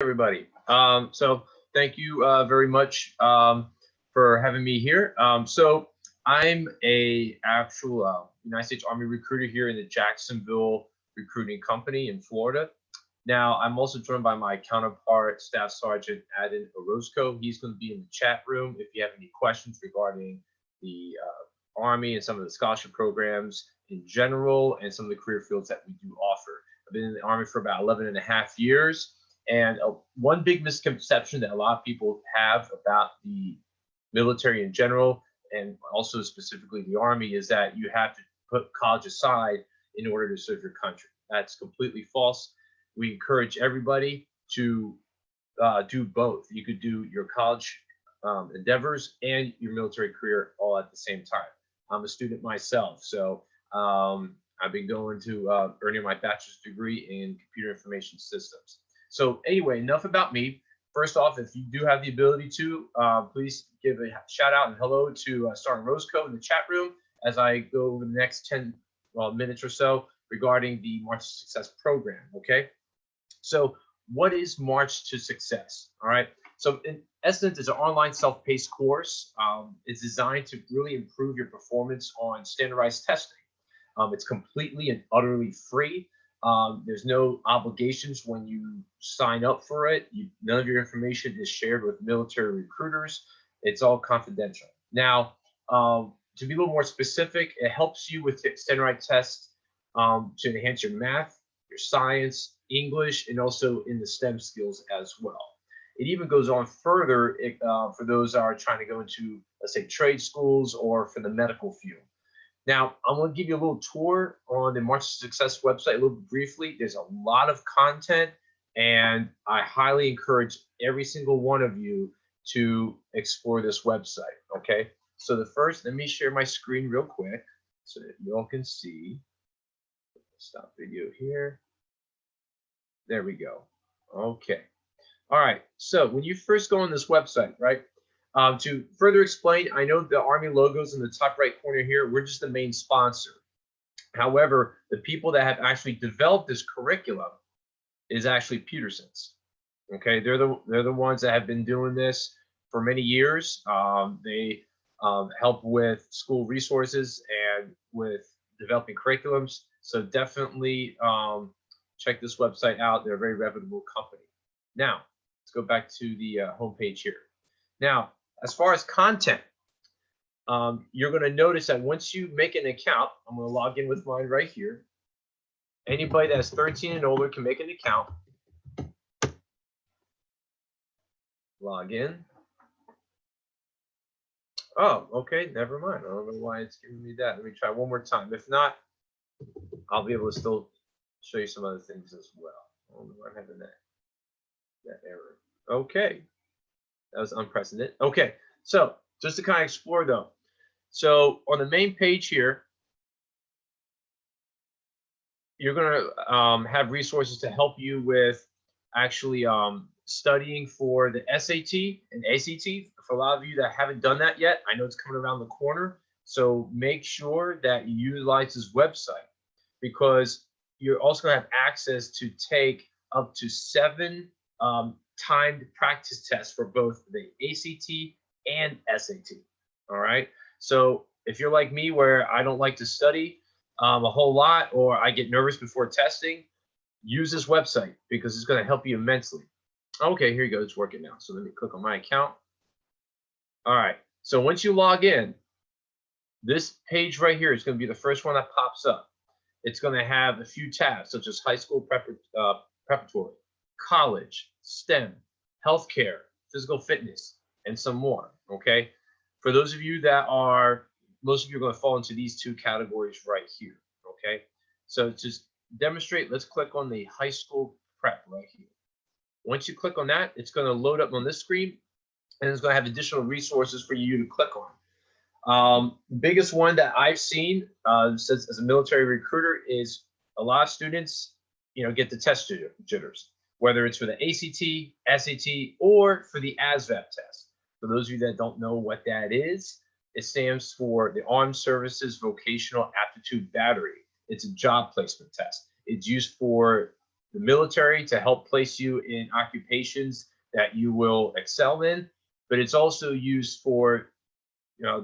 Everybody. So thank you very much for having me here. So I'm a actual United States Army recruiter here in the Jacksonville Recruiting Company in Florida. Now I'm also joined by my counterpart, Staff Sergeant Adin Orozco. He's going to be in the chat room if you have any questions regarding the Army and some of the scholarship programs in general and some of the career fields that we do offer. I've been in the Army for about 11 and a half years. And one big misconception that a lot of people have about the military in general, and also specifically the Army, is that you have to put college aside in order to serve your country. That's completely false. We encourage everybody to do both. You could do your college endeavors and your military career all at the same time. I'm a student myself, so I've been going to earning my bachelor's degree in computer information systems. So anyway, enough about me. First off, if you do have the ability to, please give a shout out and hello to Sergeant Roscoe in the chat room as I go over the next 10 minutes or so regarding the March to Success program, okay? So what is March to Success, all right? So in essence, it's an online self-paced course. It's designed to really improve your performance on standardized testing. It's completely and utterly free. There's no obligations when you sign up for it. None of your information is shared with military recruiters. It's all confidential. Now, to be a little more specific, it helps you with standardized tests to enhance your math, your science, English, and also in the STEM skills as well. It even goes on further for those that are trying to go into, let's say, trade schools or for the medical field. Now, I'm going to give you a little tour on the March to Success website a little bit briefly. There's a lot of content, and I highly encourage every single one of you to explore this website, okay? So the first, let me share my screen real quick so that you all can see. Stop video here. There we go. Okay. All right. So when you first go on this website, right? To further explain, I know the Army logos in the top right corner here. We're just the main sponsor. However, the people that have actually developed this curriculum is actually Peterson's. Okay, they're the ones that have been doing this for many years. They help with school resources and with developing curriculums. So definitely check this website out. They're a very reputable company. Now, let's go back to the homepage here. Now, as far as content, you're going to notice that once you make an account, I'm going to log in with mine right here. Anybody that's 13 and older can make an account. Log in. Oh, okay, never mind. I don't know why it's giving me that. Let me try one more time. If not, I'll be able to still show you some other things as well. I don't know why I'm having that error. Okay. That was unprecedented. Okay, so just to kind of explore though. So on the main page here, you're going to have resources to help you with actually studying for the SAT and ACT. For a lot of you that haven't done that yet, I know it's coming around the corner. So make sure that you utilize this website because you're also going to have access to take up to 7 timed practice tests for both the ACT and SAT. All right. So if you're like me, where I don't like to study a whole lot, or I get nervous before testing, use this website because it's going to help you immensely. Okay, here you go. It's working now. So let me click on my account. All right. So once you log in, this page right here is going to be the first one that pops up. It's going to have a few tabs such as high school preparatory, college, STEM, healthcare, physical fitness, and some more, okay? For those of you that are, most of you are going to fall into these 2 categories right here, okay? So to demonstrate, let's click on the high school prep right here. Once you click on that, it's going to load up on this screen, and it's going to have additional resources for you to click on. The biggest one that I've seen as a military recruiter is a lot of students, get the test jitters, whether it's for the ACT, SAT, or for the ASVAB test. For those of you that don't know what that is, it stands for the Armed Services Vocational Aptitude Battery. It's a job placement test. It's used for the military to help place you in occupations that you will excel in, but it's also used for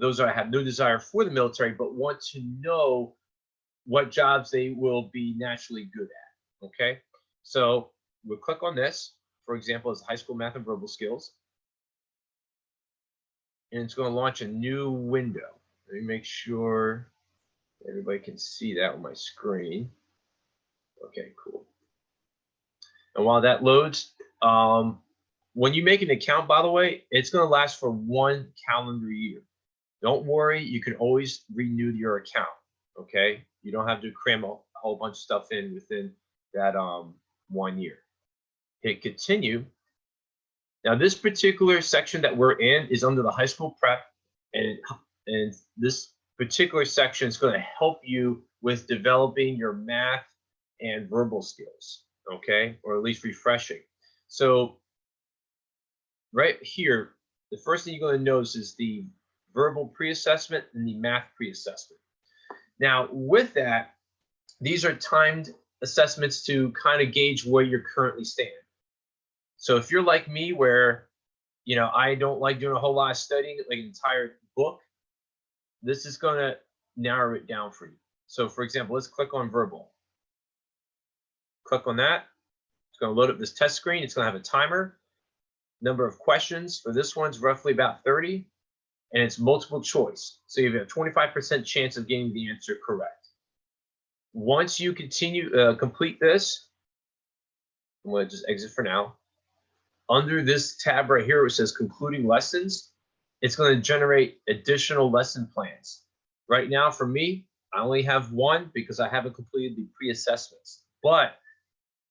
those that have no desire for the military but want to know what jobs they will be naturally good at. Okay, so we'll click on this. For example, as high school math and verbal skills, and it's going to launch a new window. Let me make sure everybody can see that on my screen. Okay, cool. And while that loads, when you make an account, by the way, it's going to last for 1 calendar year. Don't worry, you can always renew your account. Okay, you don't have to cram a whole bunch of stuff in within that 1 year. Hit continue. Now, this particular section that we're in is under the high school prep, and this particular section is going to help you with developing your math and verbal skills, okay, or at least refreshing. So right here, the first thing you're going to notice is the verbal pre-assessment and the math pre-assessment. Now, with that, these are timed assessments to kind of gauge where you're currently standing. So if you're like me, where I don't like doing a whole lot of studying, like an entire book, this is going to narrow it down for you. So for example, let's click on verbal. Click on that. It's going to load up this test screen. It's going to have a timer. Number of questions for this one's roughly about 30, and it's multiple choice. So you have a 25% chance of getting the answer correct. Once you complete this, I'm going to just exit for now. Under this tab right here, it says concluding lessons. It's going to generate additional lesson plans. Right now, for me, I only have one because I haven't completed the pre-assessments. But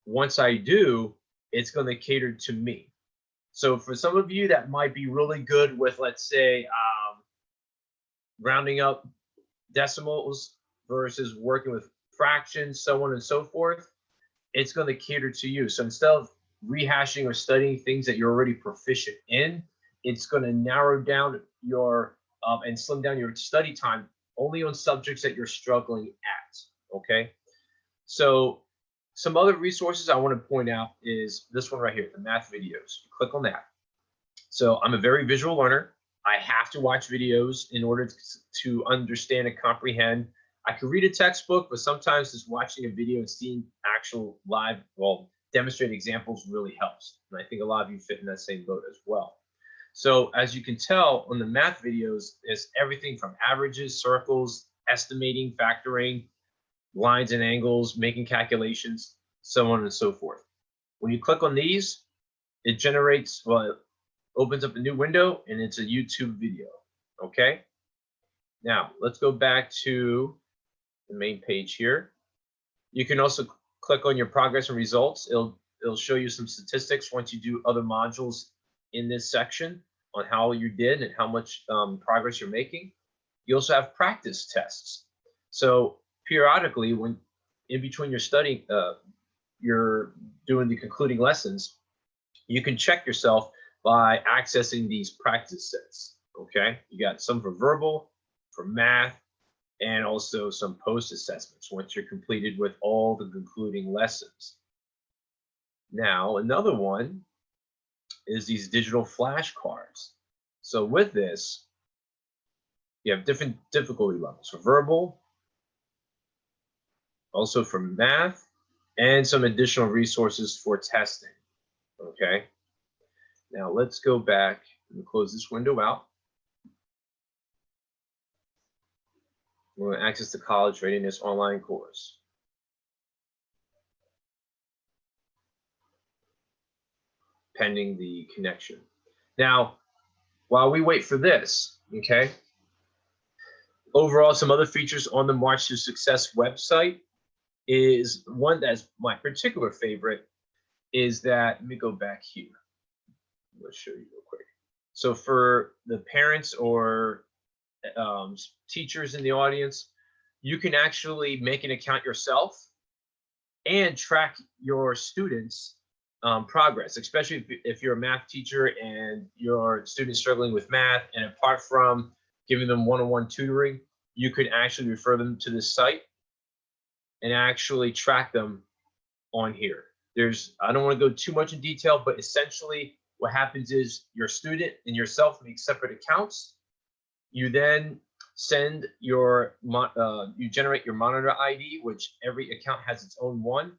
once I do, it's going to cater to me. So for some of you that might be really good with, let's say, rounding up decimals versus working with fractions, so on and so forth, it's going to cater to you. So instead of rehashing or studying things that you're already proficient in, it's going to narrow down your and slim down your study time only on subjects that you're struggling at. Okay, so some other resources I want to point out is this one right here, the math videos. Click on that. So I'm a very visual learner. I have to watch videos in order to understand and comprehend. I can read a textbook, but sometimes just watching a video and seeing actual live, demonstrated examples really helps. And I think a lot of you fit in that same boat as well. So as you can tell on the math videos, it's everything from averages, circles, estimating, factoring, lines and angles, making calculations, so on and so forth. When you click on these, it generates, it opens up a new window, and it's a YouTube video. Okay. Now let's go back to the main page here. You can also click on your progress and results. It'll show you some statistics once you do other modules in this section on how you did and how much progress you're making. You also have practice tests. So periodically, when in between your studying, you're doing the concluding lessons, you can check yourself by accessing these practice sets. Okay, you got some for verbal, for math, and also some post assessments once you're completed with all the concluding lessons. Now, another one is these digital flashcards. So with this, you have different difficulty levels for verbal, also for math, and some additional resources for testing. Okay. Now let's go back and close this window out. We're going to access the college readiness online course. Pending the connection. Now, while we wait for this, okay, overall, some other features on the March2Success website is one that's my particular favorite is that, let me go back here. I'm going to show you real quick. So for the parents or teachers in the audience, you can actually make an account yourself and track your students' progress, especially if you're a math teacher and your student's struggling with math. And apart from giving them one-on-one tutoring, you could actually refer them to this site and actually track them on here. I don't want to go too much in detail, but essentially what happens is your student and yourself make separate accounts. You then send you generate your monitor ID, which every account has its own one.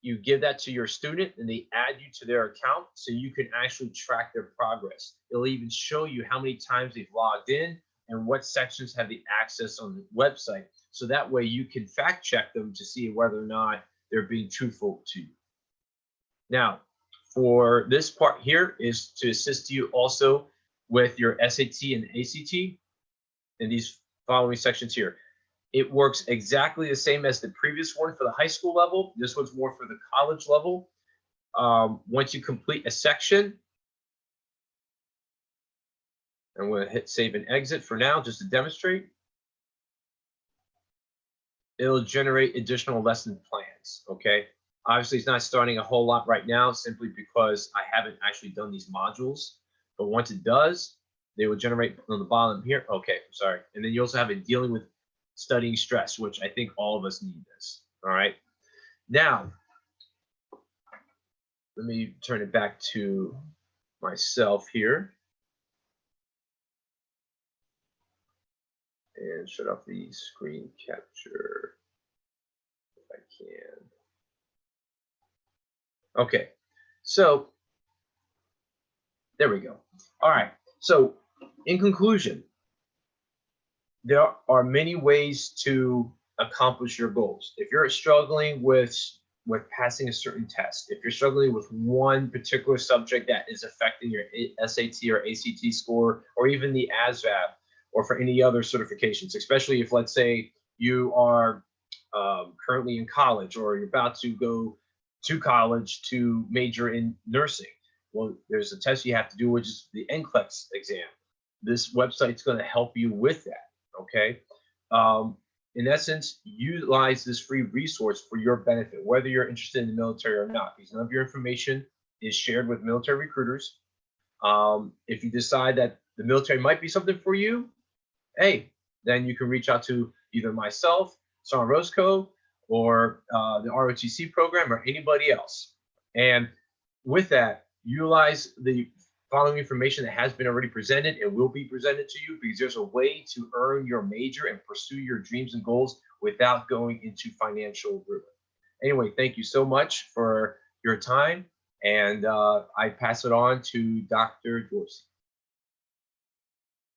You give that to your student and they add you to their account so you can actually track their progress. It'll even show you how many times they've logged in and what sections have the access on the website. So that way you can fact check them to see whether or not they're being truthful to you. Now, for this part here is to assist you also with your SAT and ACT in these following sections here. It works exactly the same as the previous one for the high school level. This one's more for the college level. Once you complete a section, I'm going to hit save and exit for now just to demonstrate. It'll generate additional lesson plans, okay? Obviously, it's not starting a whole lot right now simply because I haven't actually done these modules. But once it does, they will generate on the bottom here. Okay, sorry. And then you also have it dealing with studying stress, which I think all of us need this. All right. Now, let me turn it back to myself here and shut off the screen capture if I can. Okay, so there we go. All right. So in conclusion, there are many ways to accomplish your goals. If you're struggling with passing a certain test, if you're struggling with one particular subject that is affecting your SAT or ACT score, or even the ASVAB, or for any other certifications, especially if, let's say, you are currently in college or you're about to go to college to major in nursing. Well, there's a test you have to do, which is the NCLEX exam. This website's going to help you with that. Okay. In essence, utilize this free resource for your benefit, whether you're interested in the military or not, because none of your information is shared with military recruiters. If you decide that the military might be something for you, hey, then you can reach out to either myself, Sergeant Roscoe, or the ROTC program, or anybody else. And with that, utilize the following information that has been already presented and will be presented to you, because there's a way to earn your major and pursue your dreams and goals without going into financial ruin. Anyway, thank you so much for your time, and I pass it on to Dr. Dorsey.